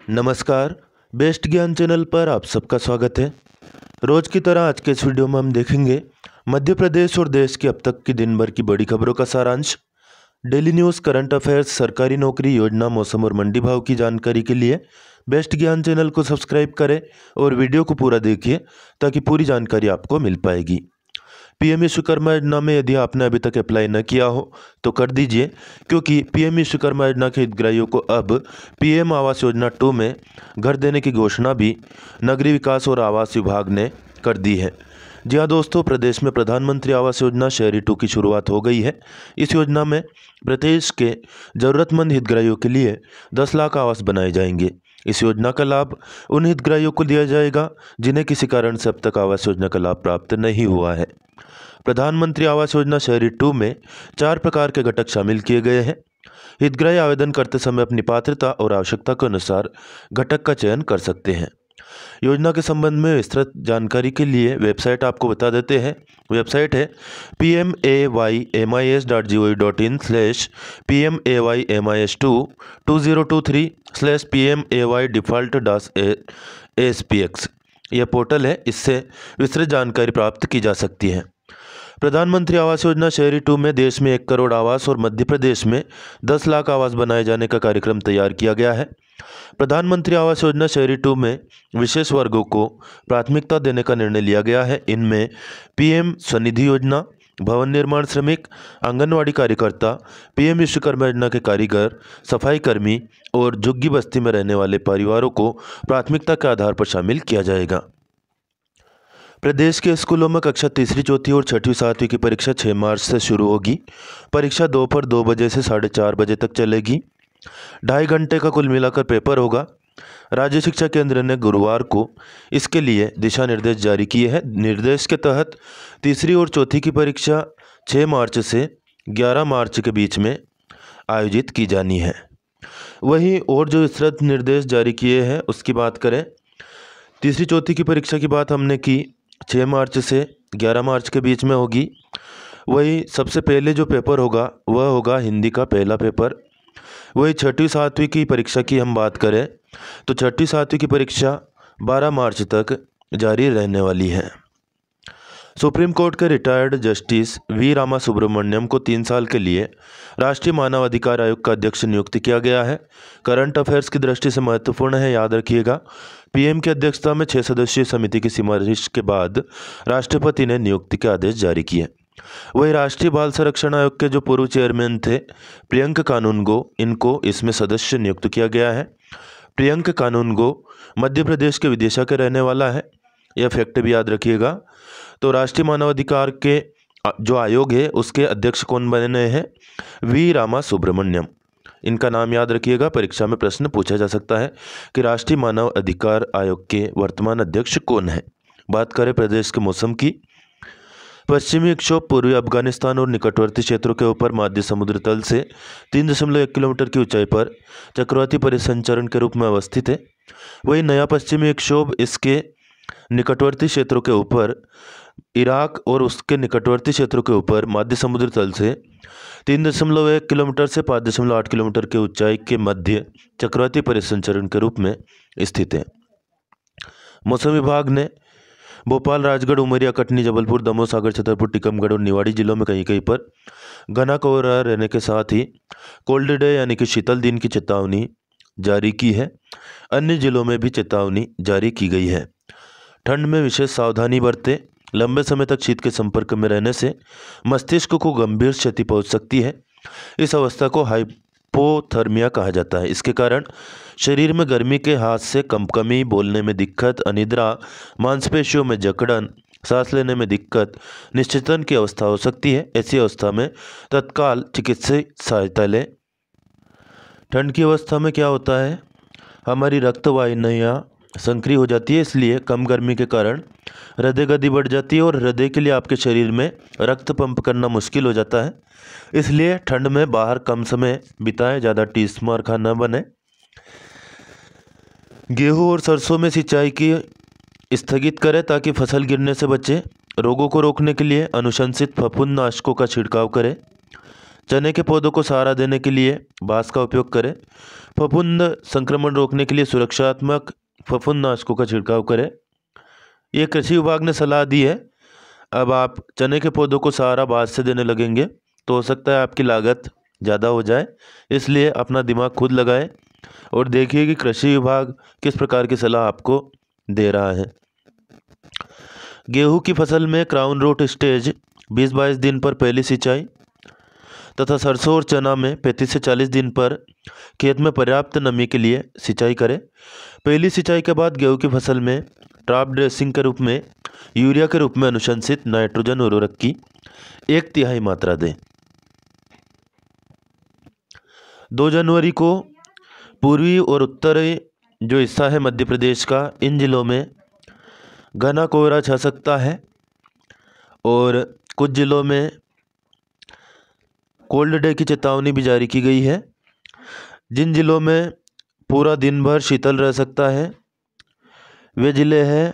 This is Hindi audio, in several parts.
नमस्कार। बेस्ट ज्ञान चैनल पर आप सबका स्वागत है। रोज की तरह आज के इस वीडियो में हम देखेंगे मध्य प्रदेश और देश की अब तक की दिन भर की बड़ी खबरों का सारांश। डेली न्यूज़, करंट अफेयर्स, सरकारी नौकरी, योजना, मौसम और मंडी भाव की जानकारी के लिए बेस्ट ज्ञान चैनल को सब्सक्राइब करें और वीडियो को पूरा देखिए ताकि पूरी जानकारी आपको मिल पाएगी। पीएम विश्वकर्मा योजना में यदि आपने अभी तक अप्लाई न किया हो तो कर दीजिए, क्योंकि पीएम विश्वकर्मा योजना के हितग्राहियों को अब पीएम आवास योजना 2 में घर देने की घोषणा भी नगरीय विकास और आवास विभाग ने कर दी है। जी हाँ दोस्तों, प्रदेश में प्रधानमंत्री आवास योजना शहरी 2 की शुरुआत हो गई है। इस योजना में प्रदेश के ज़रूरतमंद हितग्राहियों के लिए 10 लाख आवास बनाए जाएंगे। इस योजना का लाभ उन हितग्राहियों को दिया जाएगा जिन्हें किसी कारण से अब तक आवास योजना का लाभ प्राप्त नहीं हुआ है। प्रधानमंत्री आवास योजना शहरी 2 में 4 प्रकार के घटक शामिल किए गए हैं। हितग्राही आवेदन करते समय अपनी पात्रता और आवश्यकता के अनुसार घटक का चयन कर सकते हैं। योजना के संबंध में विस्तृत जानकारी के लिए वेबसाइट आपको बता देते हैं। वेबसाइट है pmaimis.gov.in/pmay2023/pmay-default-aspx। यह पोर्टल है, इससे विस्तृत जानकारी प्राप्त की जा सकती है। प्रधानमंत्री आवास योजना शहरी 2 में देश में 1 करोड़ आवास और मध्य प्रदेश में 10 लाख आवास बनाए जाने का कार्यक्रम तैयार किया गया है। प्रधानमंत्री आवास योजना शहरी 2 में विशेष वर्गों को प्राथमिकता देने का निर्णय लिया गया है। इनमें पीएम स्वनिधि योजना, भवन निर्माण श्रमिक, आंगनवाड़ी कार्यकर्ता, पीएम विश्वकर्मा योजना के कारीगर, सफाई कर्मी और झुग्गी बस्ती में रहने वाले परिवारों को प्राथमिकता के आधार पर शामिल किया जाएगा। प्रदेश के स्कूलों में कक्षा तीसरी, चौथी और छठवीं, सातवीं की परीक्षा 6 मार्च से शुरू होगी। परीक्षा दोपहर 2 बजे से 4:30 बजे तक चलेगी। 2.5 घंटे का कुल मिलाकर पेपर होगा। राज्य शिक्षा केंद्र ने गुरुवार को इसके लिए दिशा निर्देश जारी किए हैं। निर्देश के तहत तीसरी और चौथी की परीक्षा 6 मार्च से 11 मार्च के बीच में आयोजित की जानी है। वहीं और जो विस्तृत निर्देश जारी किए हैं उसकी बात करें, तीसरी चौथी की परीक्षा की बात हमने की, 6 मार्च से 11 मार्च के बीच में होगी। वही सबसे पहले जो पेपर होगा वह होगा हिंदी का पहला पेपर। वही छठी सातवीं की परीक्षा की हम बात करें तो छठी सातवीं की परीक्षा 12 मार्च तक जारी रहने वाली है। सुप्रीम कोर्ट के retired justice V Rama Subramaniam को 3 साल के लिए राष्ट्रीय मानव अधिकार आयोग का अध्यक्ष नियुक्त किया गया है। करंट अफेयर्स की दृष्टि से महत्वपूर्ण है, याद रखिएगा। पीएम की अध्यक्षता में 6 सदस्यीय समिति की सिफारिश के बाद राष्ट्रपति ने नियुक्ति के आदेश जारी किए। वही राष्ट्रीय बाल संरक्षण आयोग के जो पूर्व चेयरमैन थे प्रियंक कानूनगो, इनको इसमें सदस्य नियुक्त किया गया है। प्रियंक कानूनगो मध्य प्रदेश के विदिशा के रहने वाला है, यह फैक्ट भी याद रखिएगा। तो राष्ट्रीय मानवाधिकार के जो आयोग है उसके अध्यक्ष कौन बने हैं? वी रामा सुब्रमण्यम। इनका नाम याद रखिएगा, परीक्षा में प्रश्न पूछा जा सकता है कि राष्ट्रीय मानव अधिकार आयोग के वर्तमान अध्यक्ष कौन है। बात करें प्रदेश के मौसम की, पश्चिमी विक्षोभ पूर्वी अफगानिस्तान और निकटवर्ती क्षेत्रों के ऊपर मध्य समुद्र तल से 3.1 किलोमीटर की ऊंचाई पर चक्रवाती परिसंचरण के रूप में अवस्थित है। वही नया पश्चिमी विक्षोभ इसके निकटवर्ती क्षेत्रों के ऊपर इराक और उसके निकटवर्ती क्षेत्रों के ऊपर मध्य समुद्र तल से 3.1 किलोमीटर से 5.8 किलोमीटर की ऊंचाई के मध्य चक्रवाती परिसंचरण के रूप में स्थित है। मौसम विभाग ने भोपाल, राजगढ़, उमरिया, कटनी, जबलपुर, दमोह, सागर, छतरपुर, टीकमगढ़ और निवाड़ी जिलों में कहीं कहीं पर घना कोहरा रहने के साथ ही कोल्ड डे यानी कि शीतल दिन की चेतावनी जारी की है। अन्य जिलों में भी चेतावनी जारी की गई है। ठंड में विशेष सावधानी बरतें। लंबे समय तक शीत के संपर्क में रहने से मस्तिष्क को गंभीर क्षति पहुंच सकती है। इस अवस्था को हाइपोथर्मिया कहा जाता है। इसके कारण शरीर में गर्मी के हाथ से कंपकमी, बोलने में दिक्कत, अनिद्रा, मांसपेशियों में जकड़न, सांस लेने में दिक्कत, निश्चेतन की अवस्था हो सकती है। ऐसी अवस्था में तत्काल चिकित्सीय सहायता लें। ठंड की अवस्था में क्या होता है, हमारी रक्त वाहिनियाँ संक्रिय हो जाती है, इसलिए कम गर्मी के कारण हृदय गति बढ़ जाती है और हृदय के लिए आपके शरीर में रक्त पंप करना मुश्किल हो जाता है। इसलिए ठंड में बाहर कम समय बिताएं, ज़्यादा टीस मार खाना बने। गेहूं और सरसों में सिंचाई की स्थगित करें ताकि फसल गिरने से बचे। रोगों को रोकने के लिए अनुशंसित फफूंदनाशकों का छिड़काव करें। चने के पौधों को सहारा देने के लिए बांस का उपयोग करें। फफूंद संक्रमण रोकने के लिए सुरक्षात्मक फफूंदनाशकों का छिड़काव करें। ये कृषि विभाग ने सलाह दी है। अब आप चने के पौधों को सहारा बांस से देने लगेंगे तो हो सकता है आपकी लागत ज़्यादा हो जाए, इसलिए अपना दिमाग खुद लगाएं और देखिए कि कृषि विभाग किस प्रकार की सलाह आपको दे रहा है। गेहूं की फसल में क्राउन रूट स्टेज 20-22 दिन पर पहली सिंचाई तथा सरसों और चना में 35 से 40 दिन पर खेत में पर्याप्त नमी के लिए सिंचाई करें। पहली सिंचाई के बाद गेहूं की फसल में टॉप ड्रेसिंग के रूप में यूरिया के रूप में अनुशंसित नाइट्रोजन उर्वरक की 1/3 मात्रा दें। 2 जनवरी को पूर्वी और उत्तरी जो हिस्सा है मध्य प्रदेश का, इन जिलों में घना कोहरा छा सकता है और कुछ जिलों में कोल्ड डे की चेतावनी भी जारी की गई है। जिन जिलों में पूरा दिन भर शीतल रह सकता है वे जिले हैं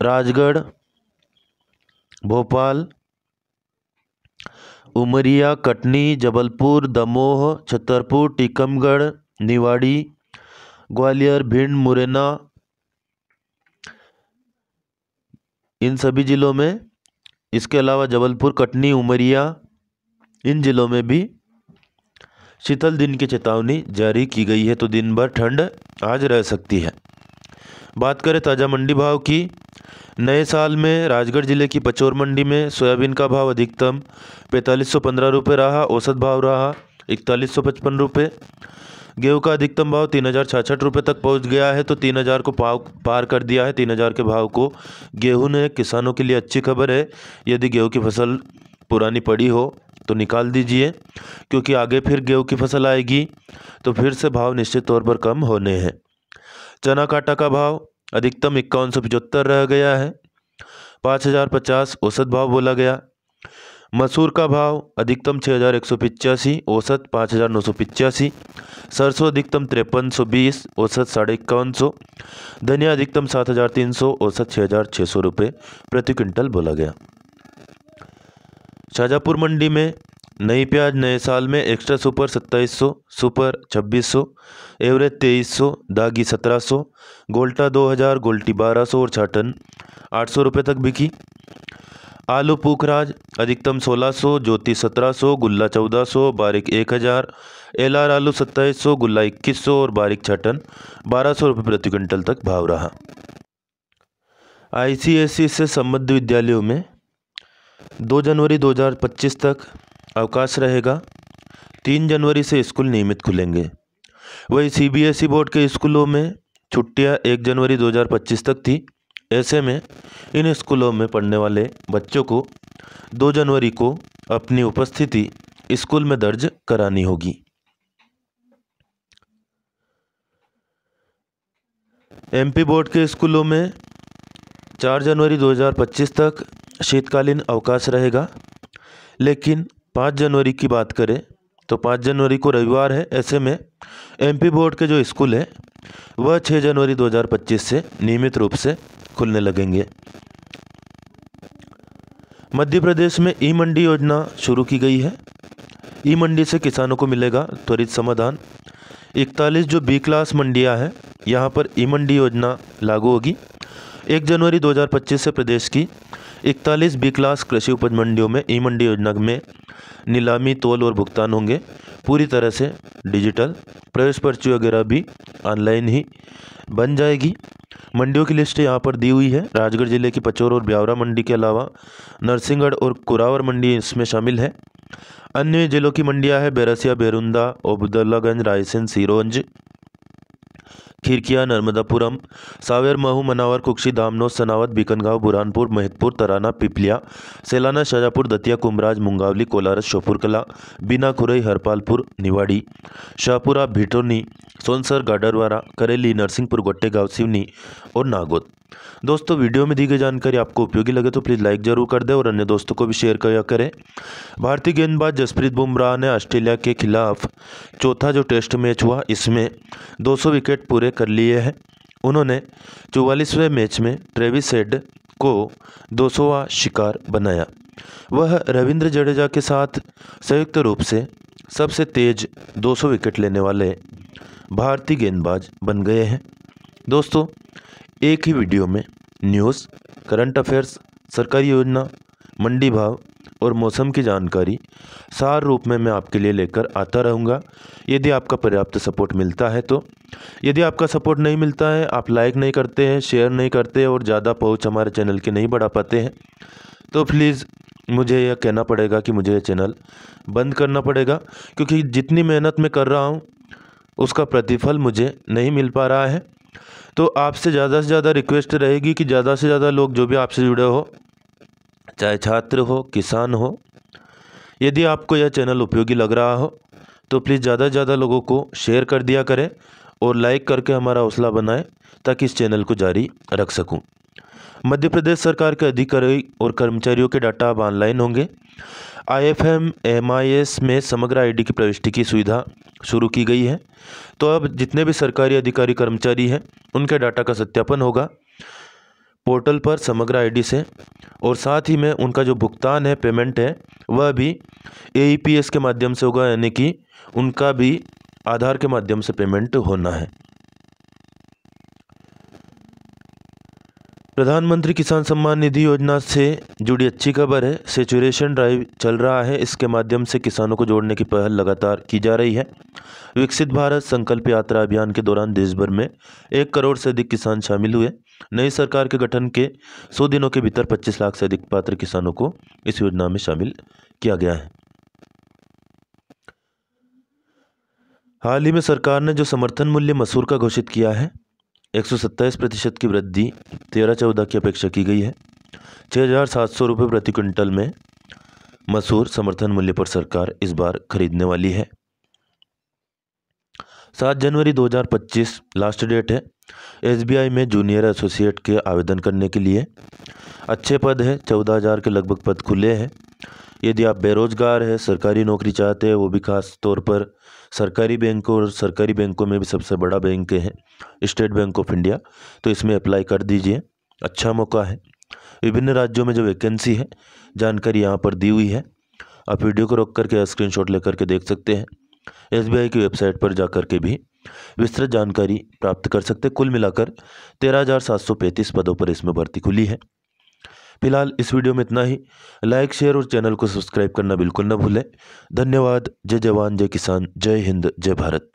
राजगढ़, भोपाल, उमरिया, कटनी, जबलपुर, दमोह, छतरपुर, टीकमगढ़, निवाड़ी, ग्वालियर, भिंड, मुरैना। इन सभी जिलों में, इसके अलावा जबलपुर, कटनी, उमरिया, इन जिलों में भी शीतल दिन की चेतावनी जारी की गई है, तो दिन भर ठंड आज रह सकती है। बात करें ताज़ा मंडी भाव की। नए साल में राजगढ़ जिले की पचौर मंडी में सोयाबीन का भाव अधिकतम 4515 रुपये रहा, औसत भाव रहा 4155 रुपये। गेहूँ का अधिकतम भाव 3066 रुपये तक पहुंच गया है, तो 3000 को पार कर दिया है। 3000 के भाव को गेहूँ ने किसानों के लिए अच्छी खबर है। यदि गेहूँ की फसल पुरानी पड़ी हो तो निकाल दीजिए, क्योंकि आगे फिर गेहूँ की फसल आएगी तो फिर से भाव निश्चित तौर पर कम होने हैं। चना काटा का भाव अधिकतम 5175 रह गया है, 5050 औसत भाव बोला गया। मसूर का भाव अधिकतम 6185, औसत 5985। सरसों अधिकतम 5320, औसत 5150। धनिया अधिकतम 7300, औसत 6600 रुपये प्रति क्विंटल बोला गया। शाजापुर मंडी में नई प्याज नए साल में एक्स्ट्रा सुपर 2700, सुपर 2600, एवरेज 2300, दागी 1700, गोल्टा 2000, गोल्टी 1200 और छाटन 800 रुपये तक बिकी। आलू पुखराज अधिकतम 1600, ज्योति 1700, गुल्ला 1400, बारीक 1000, एलआर आलू 2700, गुल्ला 2100 और बारीक छाटन 1200 रुपये प्रति क्विंटल तक भाव रहा। आईसीएसई से संबद्ध विद्यालयों में 2 जनवरी 2025 तक अवकाश रहेगा। 3 जनवरी से स्कूल नियमित खुलेंगे। वही सीबीएसई बोर्ड के स्कूलों में छुट्टियां 1 जनवरी 2025 तक थी। ऐसे में इन स्कूलों में पढ़ने वाले बच्चों को 2 जनवरी को अपनी उपस्थिति स्कूल में दर्ज करानी होगी। एमपी बोर्ड के स्कूलों में 4 जनवरी 2025 तक शीतकालीन अवकाश रहेगा, लेकिन 5 जनवरी की बात करें तो 5 जनवरी को रविवार है। ऐसे में एमपी बोर्ड के जो स्कूल है वह 6 जनवरी 2025 से नियमित रूप से खुलने लगेंगे। मध्य प्रदेश में ई मंडी योजना शुरू की गई है। ई मंडी से किसानों को मिलेगा त्वरित समाधान। 41 जो बी क्लास मंडियां हैं यहां पर ई मंडी योजना लागू होगी। 1 जनवरी 2025 से प्रदेश की 41 बी क्लास कृषि उपज मंडियों में ई मंडी योजना में नीलामी, तौल और भुगतान होंगे पूरी तरह से डिजिटल। प्रवेश पर्ची वगैरह भी ऑनलाइन ही बन जाएगी। मंडियों की लिस्ट यहाँ पर दी हुई है। राजगढ़ जिले की पचौर और ब्यावरा मंडी के अलावा नरसिंहगढ़ और कुरावर मंडी इसमें शामिल है। अन्य जिलों की मंडियाँ हैं बैरसिया, बेरुंदा, अब्दुल्लागंज, रायसेन, सिरोंज, खिरकिया, नर्मदापुरम, सावेर, महू, मनावर, कुक्षी, दामनोद, सनावद, बीकनगांव, बुरहानपुर, महतपुर, तराना, पिपलिया, सेलाना, शाजापुर, दतिया, कुमराज, मुंगावली, कोलारस, श्योपुरकला, बीना, खुरई, हरपालपुर, निवाड़ी, शाहपुरा, भिटोनी, सोनसर, गाडरवारा, करेली, नरसिंहपुर, गोट्टेगांव, सिवनी और नागौद। दोस्तों, वीडियो में दी गई जानकारी आपको उपयोगी लगे तो प्लीज़ लाइक जरूर कर दें और अन्य दोस्तों को भी शेयर किया करें। भारतीय गेंदबाज जसप्रीत बुमराह ने ऑस्ट्रेलिया के खिलाफ चौथा जो टेस्ट मैच हुआ इसमें 200 विकेट पूरे कर लिए हैं। उन्होंने 44वें मैच में ट्रेविस हेड को 200वां शिकार बनाया। वह रविंद्र जडेजा के साथ संयुक्त रूप से सबसे तेज 200 विकेट लेने वाले भारतीय गेंदबाज बन गए हैं। दोस्तों, एक ही वीडियो में न्यूज़, करंट अफेयर्स, सरकारी योजना, मंडी भाव और मौसम की जानकारी सार रूप में मैं आपके लिए लेकर आता रहूँगा, यदि आपका पर्याप्त सपोर्ट मिलता है तो। यदि आपका सपोर्ट नहीं मिलता है, आप लाइक नहीं करते हैं, शेयर नहीं करते और ज़्यादा पहुँच हमारे चैनल की नहीं बढ़ा पाते हैं, तो प्लीज़ मुझे यह कहना पड़ेगा कि मुझे ये चैनल बंद करना पड़ेगा, क्योंकि जितनी मेहनत मैं कर रहा हूँ उसका प्रतिफल मुझे नहीं मिल पा रहा है। तो आपसे ज़्यादा से ज़्यादा रिक्वेस्ट रहेगी कि ज़्यादा से ज़्यादा लोग जो भी आपसे जुड़े हो, चाहे छात्र हो, किसान हो, यदि आपको यह चैनल उपयोगी लग रहा हो तो प्लीज़ ज़्यादा से ज़्यादा लोगों को शेयर कर दिया करें और लाइक करके हमारा हौसला बनाएं, ताकि इस चैनल को जारी रख सकूं। मध्य प्रदेश सरकार के अधिकारी और कर्मचारियों के डाटा अब ऑनलाइन होंगे। IFM MIS में समग्र ID की प्रविष्टि की सुविधा शुरू की गई है। तो अब जितने भी सरकारी अधिकारी कर्मचारी हैं उनके डाटा का सत्यापन होगा पोर्टल पर समग्र ID से, और साथ ही में उनका जो भुगतान है, पेमेंट है, वह भी AEPS के माध्यम से होगा, यानी कि उनका भी आधार के माध्यम से पेमेंट होना है। प्रधानमंत्री किसान सम्मान निधि योजना से जुड़ी अच्छी खबर है। सेचुरेशन ड्राइव चल रहा है, इसके माध्यम से किसानों को जोड़ने की पहल लगातार की जा रही है। विकसित भारत संकल्प यात्रा अभियान के दौरान देश भर में 1 करोड़ से अधिक किसान शामिल हुए। नई सरकार के गठन के 100 दिनों के भीतर 25 लाख से अधिक पात्र किसानों को इस योजना में शामिल किया गया है। हाल ही में सरकार ने जो समर्थन मूल्य मसूर का घोषित किया है, 127% की वृद्धि 13-14 की अपेक्षा की गई है। 6,700 रुपये प्रति क्विंटल में मसूर समर्थन मूल्य पर सरकार इस बार खरीदने वाली है। 7 जनवरी 2025 लास्ट डेट है SBI में जूनियर एसोसिएट के आवेदन करने के लिए। अच्छे पद है, 14,000 के लगभग पद खुले हैं। यदि आप बेरोजगार है, सरकारी नौकरी चाहते हैं, वो भी खास तौर पर सरकारी बैंक, और सरकारी बैंकों में भी सबसे बड़ा बैंक है स्टेट बैंक ऑफ इंडिया, तो इसमें अप्लाई कर दीजिए, अच्छा मौका है। विभिन्न राज्यों में जो वैकेंसी है, जानकारी यहाँ पर दी हुई है, आप वीडियो को रोक करके स्क्रीनशॉट लेकर के देख सकते हैं। SBI की वेबसाइट पर जा कर के भी विस्तृत जानकारी प्राप्त कर सकते हैं। कुल मिलाकर 13,735 पदों पर इसमें भर्ती खुली है। फिलहाल इस वीडियो में इतना ही। लाइक, शेयर और चैनल को सब्सक्राइब करना बिल्कुल न भूलें। धन्यवाद। जय जवान, जय किसान, जय हिंद, जय भारत।